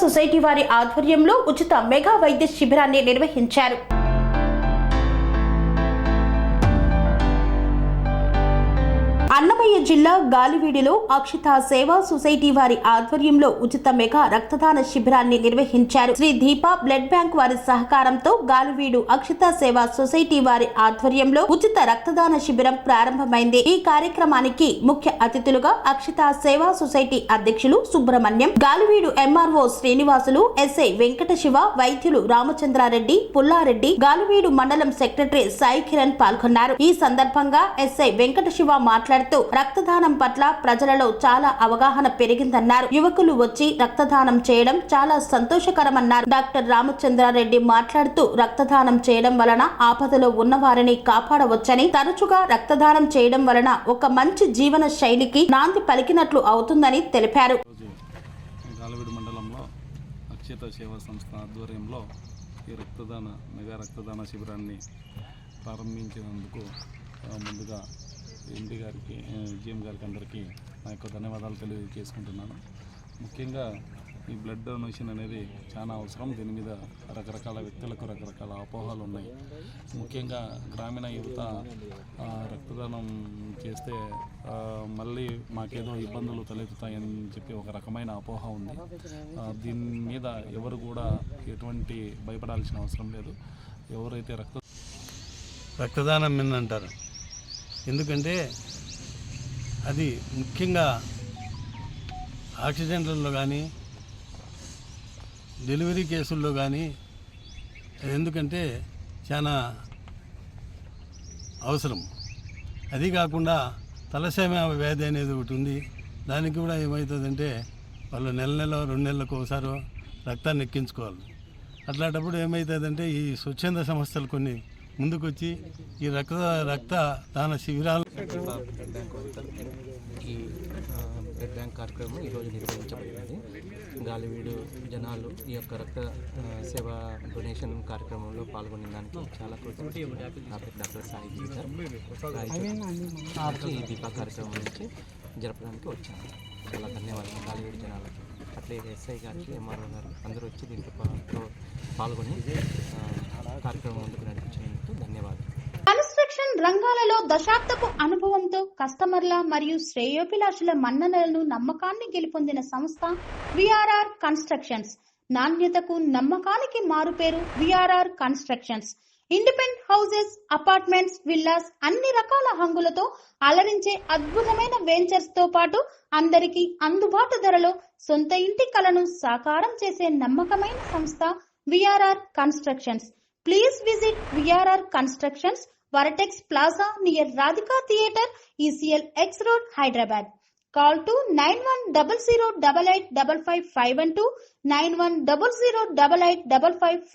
Society వారి ఆధ్వర్యంలో ఉచిత మెగా వైద్య శిబిరాన్ని నిర్వహించారు. అన్నమయ్య జిల్లా గాలివీడిలో అక్షిత సేవా సొసైటీ వారి ఆధ్వర్యంలో ఉచిత మెగా రక్తదాన శిబిరాన్ని నిర్వహించారు. శ్రీ దీప బ్లడ్ బ్యాంక్ వారి సహకారంతో గాలివీడు అక్షిత సేవా సొసైటీ వారి ఆధ్వర్యంలో ఉచిత రక్తదాన శిబిరం ప్రారంభమైంది. ఈ కార్యక్రమానికి ముఖ్య అతిథులుగా అక్షిత సేవా సొసైటీ అధ్యక్షులు సుబ్రహ్మణ్యం, గాలివీడు ఎంఆర్ఓ శ్రీనివాసులు, ఎస్ఐ వెంకట శివ, వైద్యులు రామచంద్రారెడ్డి, పుల్లారెడ్డి, గాలివీడు మండలం సెక్రటరీ సాయి కిరణ్ పాల్గొన్నారు. ఈ సందర్భంగా ఎస్ఐ వెంకట శివ మాట్లాడుతూ రక్తదానం పట్ల ప్రజలలో చాలా అవగాహన పెరిగిందన్నారు. యువకులు వచ్చి రక్తదానం చేయడం చాలా సంతోషకరమన్నారు. డాక్టర్ రామచంద్రారెడ్డి మాట్లాడుతూ రక్తదానం చేయడం వలన ఆపదలో ఉన్న వారిని కాపాడవచ్చని, తరచుగా రక్తదానం చేయడం వలన ఒక మంచి జీవన శైలికి నాంది పలికినట్లు అవుతుందని తెలిపారు. గాలివీడు మండలంలో అక్షిత సేవా సంస్థ ఆధ్వర్యంలో ఈ మెగా రక్తదాన శిబిరాన్ని ప్రారంభించినందుకు ముందుగా ఎంపీ గారికి, జిఎం గారికి అందరికీ నా యొక్క ధన్యవాదాలు తెలియజేసుకుంటున్నాను. ముఖ్యంగా ఈ బ్లడ్ డొనేషన్ అనేది చాలా అవసరం. దీని మీద రకరకాల వ్యక్తులకు రకరకాల అపోహలు ఉన్నాయి. ముఖ్యంగా గ్రామీణ యువత రక్తదానం చేస్తే మళ్ళీ మాకేదో ఇబ్బందులు తలెత్తుతాయని చెప్పి ఒక రకమైన అపోహ ఉంది. దీని మీద ఎవరు కూడా ఎటువంటి భయపడాల్సిన అవసరం లేదు. ఎవరైతే రక్తదానం అంటారు, ఎందుకంటే అది ముఖ్యంగా యాక్సిడెంట్లలో కానీ డెలివరీ కేసుల్లో కానీ ఎందుకంటే చాలా అవసరం. అది కాకుండా తలసేమ వ్యాధి అనేది ఒకటి ఉంది. దానికి కూడా ఏమవుతుందంటే వాళ్ళు నెల 2 నెలలకు ఒకసారి రక్తాన్ని ఎక్కించుకోవాలి. అట్లాంటప్పుడు ఏమవుతుందంటే ఈ స్వచ్ఛంద సంస్థలు కొన్ని ముందుకొచ్చి ఈ రక్తదాన శిబిరాలు ఈ బ్లడ్ బ్యాంక్ కార్యక్రమం ఈరోజు నిర్వహించబడింది. గాలివీడు జనాలు ఈ యొక్క రక్త సేవా డొనేషన్ కార్యక్రమంలో పాల్గొనే దానికి చాలా కృతజ్ఞతలు. నా పేరు డాక్టర్ సాయి ఈ దీపా కార్యక్రమం నుంచి జరపడానికి వచ్చాను. చాలా ధన్యవాదాలు గాలివీడు జనాలకి, అట్లే ఎస్ఐ గారికి, ఎంఆర్ఓ గారు అందరూ వచ్చి దీంట్లో పాల్గొని కార్యక్రమం ముందుకు నడిపించినందుకు ధన్యవాదాలు. కన్స్ట్రక్షన్ రంగాలలో దశాబ్దపు అనుభవంతో కస్టమర్ల మరియు శ్రేయోభిలాషుల మన్ననలను, నమ్మకాన్ని గెలుపొందిన సంస్థ విఆర్ఆర్ కన్స్ట్రక్షన్స్. నాణ్యతకు నమ్మకానికి మారుపేరు VRR constructions. Independent houses, apartments, villas అన్ని రకాల హంగులతో అలరించే అద్భుతమైన వెంచర్స్ తో పాటు అందరికీ అందుబాటు ధరలో సొంత ఇంటి కలను సాకారం చేసే నమ్మకమైన సంస్థ VRR constructions. Please visit VRR Constructions, Varatex Plaza near Radhika Theatre, ECL X Road, Hyderabad. Call to 9100885551 9100885559.